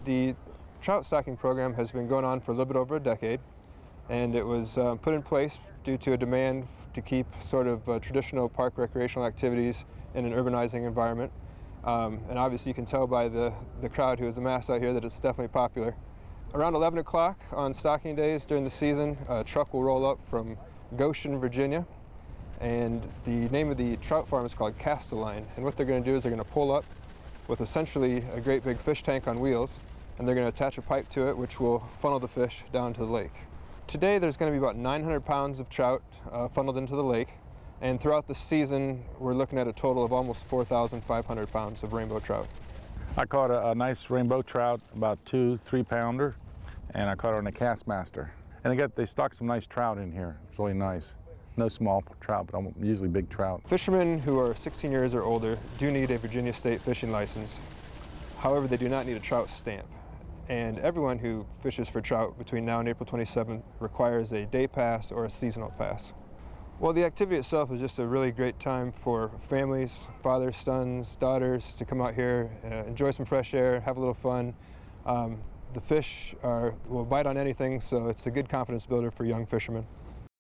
The trout stocking program has been going on for a little bit over a decade, and it was put in place due to a demand to keep sort of traditional park recreational activities in an urbanizing environment. And obviously you can tell by the crowd who is amassed out here that it's definitely popular. Around 11 o'clock on stocking days during the season, a truck will roll up from Goshen, Virginia, and the name of the trout farm is called Cast-A-Line. And what they're going to do is they're going to pull up with essentially a great big fish tank on wheels, and they're going to attach a pipe to it which will funnel the fish down to the lake. Today there's going to be about 900 pounds of trout funneled into the lake, and throughout the season we're looking at a total of almost 4,500 pounds of rainbow trout. I caught a nice rainbow trout, about 2-3 pounder, and I caught her on a Castmaster. And they stocked some nice trout in here. It's really nice. No small trout, but usually big trout. Fishermen who are 16 years or older do need a Virginia State fishing license. However, they do not need a trout stamp. And everyone who fishes for trout between now and April 27th requires a day pass or a seasonal pass. Well, the activity itself is just a really great time for families, fathers, sons, daughters to come out here, enjoy some fresh air, have a little fun. The fish will bite on anything, so it's a good confidence builder for young fishermen.